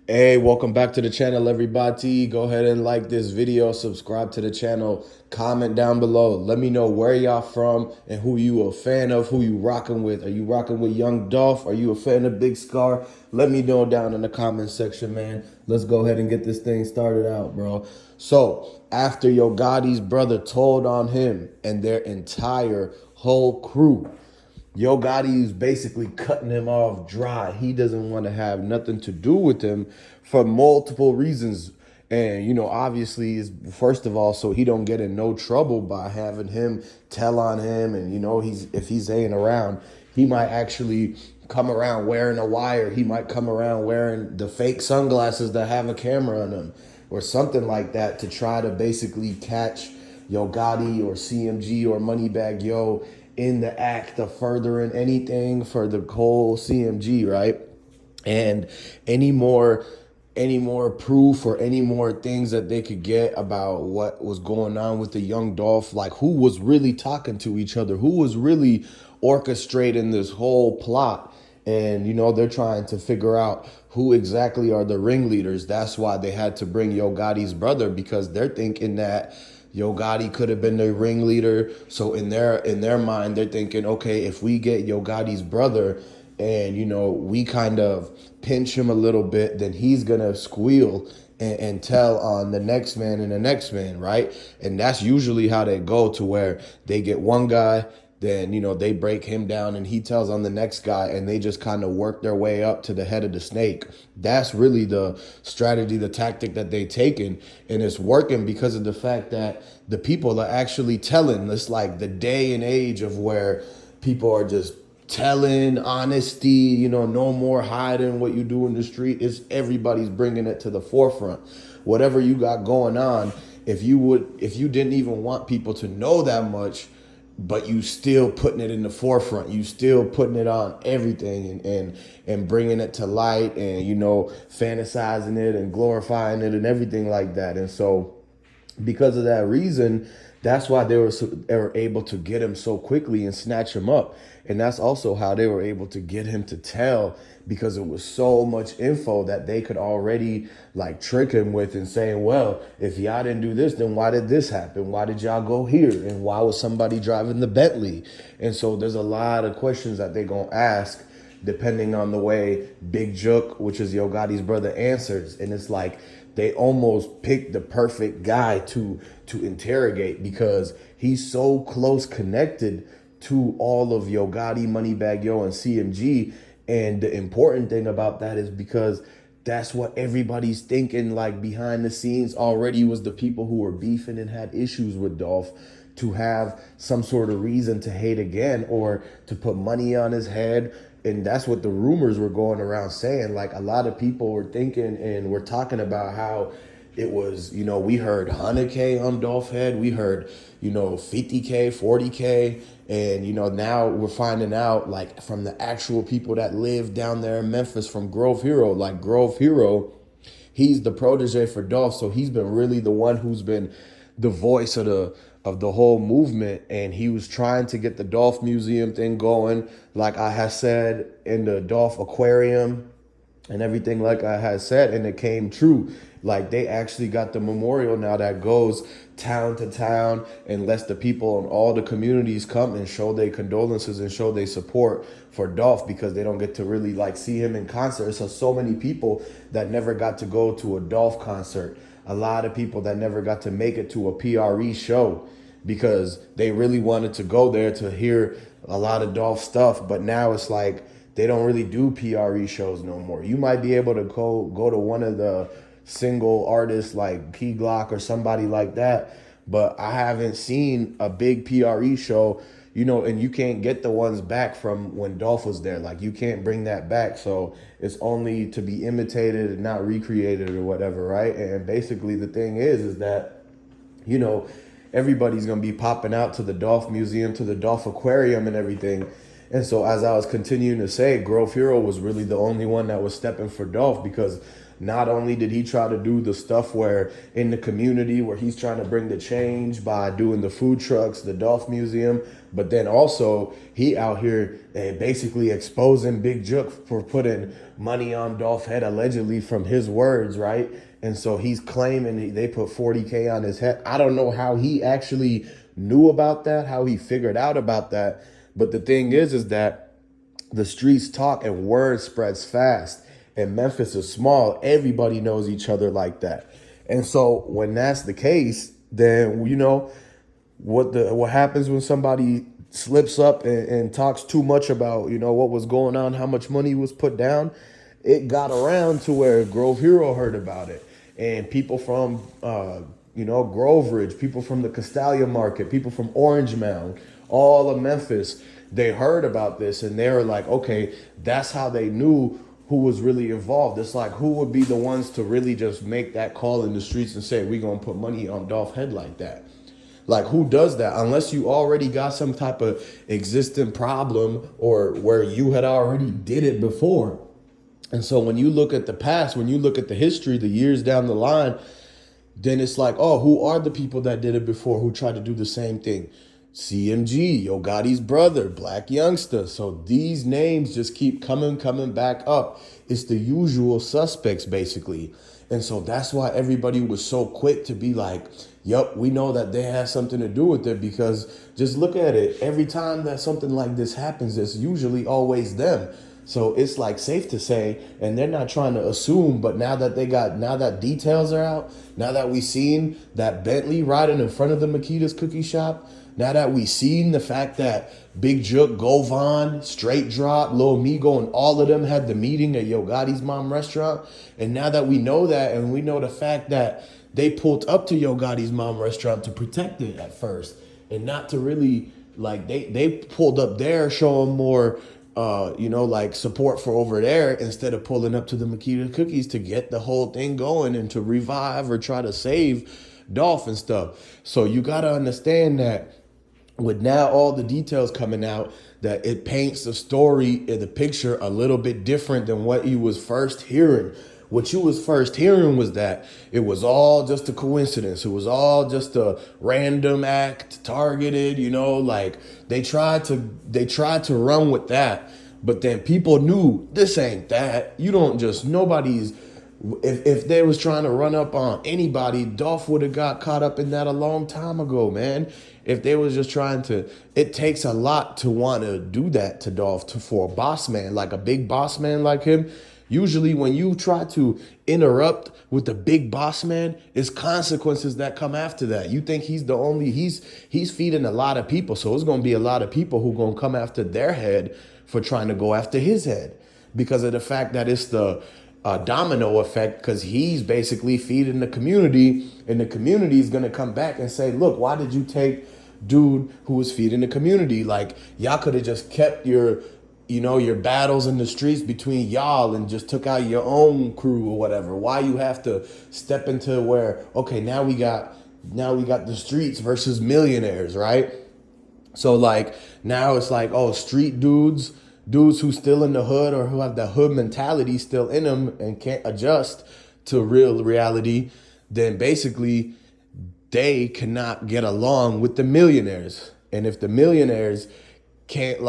Hey, welcome back to the channel, everybody. Go ahead and like this video, subscribe to the channel, comment down below. Let me know where y'all from and who you a fan of, who you rocking with. Are you rocking with Young Dolph? Are you a fan of Big Scar? Let me know down in the comment section, man. Let's go ahead and get this thing started out, bro. So, after Yo Gotti's brother told on him and their entire whole crew, Yo Gotti is basically cutting him off dry. He doesn't want to have nothing to do with him for multiple reasons. And, obviously is first of all, so he don't get in no trouble by having him tell on him. And, if he's hanging around, he might actually come around wearing a wire. He might come around wearing the fake sunglasses that have a camera on them or something like that to try to basically catch Yo Gotti or CMG or Moneybag Yo in the act of furthering anything for the whole CMG, right? And any more proof or any more things that they could get about what was going on with the young Dolph, like who was really talking to each other, who was really orchestrating this whole plot. And they're trying to figure out who exactly are the ringleaders. That's why they had to bring Yo Gotti's brother, because they're thinking that Yo Gotti could have been the ringleader. So in their mind, they're thinking, okay, if we get Yo Gotti's brother and we kind of pinch him a little bit, then he's gonna squeal and tell on the next man and the next man, right? And that's usually how they go, to where they get one guy, then they break him down and he tells on the next guy, and they just kind of work their way up to the head of the snake. That's really the strategy, the tactic that they taken, and it's working because of the fact that the people are actually telling. It's like the day and age of where people are just telling honesty, no more hiding what you do in the street. Is everybody's bringing it to the forefront. Whatever you got going on, if you didn't even want people to know that much, but you still putting it in the forefront, you still putting it on everything, and bringing it to light, and fantasizing it and glorifying it and everything like that. And so because of that reason, that's why they were able to get him so quickly and snatch him up. And that's also how they were able to get him to tell, because it was so much info that they could already like trick him with, and saying, well, if y'all didn't do this, then why did this happen? Why did y'all go here? And why was somebody driving the Bentley? And so there's a lot of questions that they gonna ask depending on the way Big Jook, which is Yo Gotti's brother, answers. And it's like they almost picked the perfect guy to interrogate, because he's so close connected to all of Yo Gotti, Moneybag Yo, and CMG. And the important thing about that is because that's what everybody's thinking, like behind the scenes already, was the people who were beefing and had issues with Dolph to have some sort of reason to hate again, or to put money on his head. And that's what the rumors were going around saying. Like, a lot of people were thinking and were talking about how it was, we heard 100K on Dolph head, we heard 50K, 40K. And now we're finding out, like, from the actual people that live down there in Memphis, from Grove Hero. Like, Grove Hero, he's the protege for Dolph, so he's been really the one who's been the voice of the whole movement. And he was trying to get the Dolph Museum thing going, like I had said, in the Dolph Aquarium and everything, like I had said, and it came true. Like, they actually got the memorial now that goes town to town and lets the people in all the communities come and show their condolences and show their support for Dolph, because they don't get to really like see him in concert. So many people that never got to go to a Dolph concert, a lot of people that never got to make it to a PRE show, because they really wanted to go there to hear a lot of Dolph stuff. But now it's like they don't really do PRE shows no more. You might be able to go to one of the single artists like Key Glock or somebody like that, but I haven't seen a big PRE show, and you can't get the ones back from when Dolph was there. Like, you can't bring that back. So it's only to be imitated and not recreated or whatever, right? And basically the thing is that, everybody's gonna be popping out to the Dolph Museum, to the Dolph Aquarium and everything. And so as I was continuing to say, Grove Hero was really the only one that was stepping for Dolph, because not only did he try to do the stuff where in the community where he's trying to bring the change by doing the food trucks, the Dolph Museum, but then also he out here basically exposing Big Jook for putting money on Dolph's head allegedly from his words, right? And so he's claiming they put 40K on his head. I don't know how he actually knew about that, how he figured out about that. But the thing is that the streets talk and word spreads fast. And Memphis is small. Everybody knows each other like that. And so when that's the case, then, you know, what happens when somebody slips up and talks too much about, you know, what was going on, how much money was put down. It got around to where Grove Hero heard about it. And people from, Grove Ridge, people from the Castalia Market, people from Orange Mound, all of Memphis, they heard about this and they were like, okay, that's how they knew who was really involved. It's like, who would be the ones to really just make that call in the streets and say, we're going to put money on Dolph's head like that? Like, who does that? Unless you already got some type of existing problem or where you had already did it before. And so when you look at the past, when you look at the history, the years down the line, then it's like, oh, who are the people that did it before, who tried to do the same thing? CMG, Yo Gotti's brother, Black Youngster. So these names just keep coming back up. It's the usual suspects, basically. And so that's why everybody was so quick to be like, yup, we know that they have something to do with it, because just look at it. Every time that something like this happens, it's usually always them. So it's like safe to say, and they're not trying to assume, but now that details are out, now that we seen that Bentley riding in front of the Makedas cookie shop, now that we seen the fact that Big Jook, Govan, Straight Drop, Lil Migo, and all of them had the meeting at Yo Gotti's mom restaurant, and now that we know that, and we know the fact that they pulled up to Yo Gotti's mom restaurant to protect it at first, and not to really, like, they pulled up there showing more support for over there, instead of pulling up to the Makita cookies to get the whole thing going and to revive or try to save Dolph and stuff. So you got to understand that with now all the details coming out, that it paints the story and the picture a little bit different than what you was first hearing. What you was first hearing was that it was all just a coincidence. It was all just a random act, targeted, like they tried to run with that. But then people knew this ain't that. You don't just, nobody's, if they was trying to run up on anybody, Dolph would have got caught up in that a long time ago, man. If they was just trying to, it takes a lot to want to do that to Dolph, for a boss man, like a big boss man like him. Usually when you try to interrupt with the big boss man, it's consequences that come after that. You think he's the only, he's feeding a lot of people. So it's going to be a lot of people who going to come after their head for trying to go after his head, because of the fact that it's the domino effect, because he's basically feeding the community, and the community is going to come back and say, look, why did you take dude who was feeding the community? Like, y'all could have just kept your battles in the streets between y'all and just took out your own crew or whatever. Why you have to step into where, okay, now we got the streets versus millionaires, right? So like now it's like, oh, street dudes who still in the hood or who have the hood mentality still in them and can't adjust to real reality, then basically they cannot get along with the millionaires. And if the millionaires can't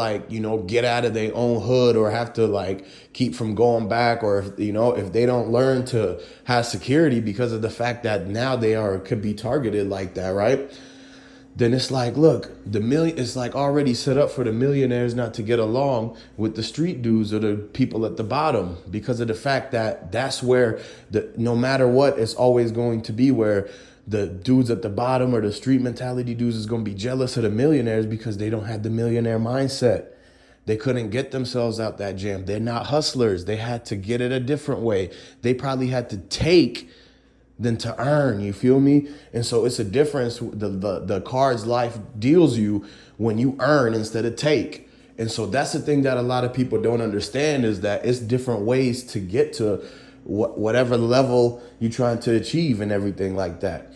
get out of their own hood, or have to keep from going back, or if they don't learn to have security because of the fact that now could be targeted like that, right? Then it's like, look, it's like already set up for the millionaires not to get along with the street dudes or the people at the bottom, because of the fact that that's where no matter what, it's always going to be where the dudes at the bottom or the street mentality dudes is going to be jealous of the millionaires, because they don't have the millionaire mindset. They couldn't get themselves out that jam. They're not hustlers. They had to get it a different way. They probably had to take than to earn, you feel me? And so it's a difference. The cards life deals you when you earn instead of take. And so that's the thing that a lot of people don't understand, is that it's different ways to get to whatever level you're trying to achieve and everything like that.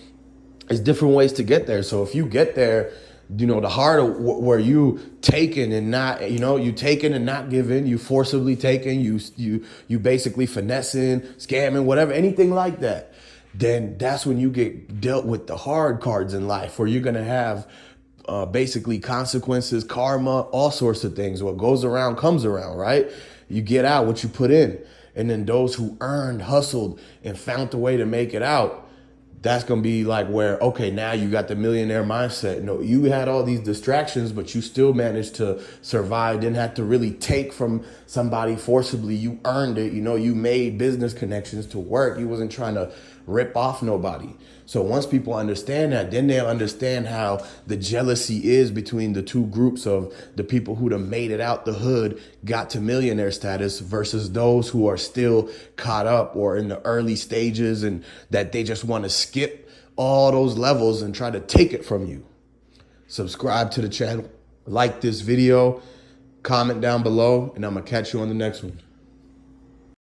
It's different ways to get there. So if you get there, the hard where you taking and not, you taking and not giving, you forcibly taking, you basically finessing, scamming, whatever, anything like that. Then that's when you get dealt with the hard cards in life, where you're gonna have basically consequences, karma, all sorts of things. What goes around comes around, right? You get out what you put in. And then those who earned, hustled, and found a way to make it out, that's going to be like where, okay, now you got the millionaire mindset. No, you had all these distractions, but you still managed to survive. Didn't have to really take from somebody forcibly. You earned it. You made business connections to work. You wasn't trying to rip off nobody. So once people understand that, then they'll understand how the jealousy is between the two groups of the people who done made it out the hood, got to millionaire status, versus those who are still caught up or in the early stages, and that they just want to skip all those levels and try to take it from you. Subscribe to the channel, like this video, comment down below, and I'm gonna catch you on the next one.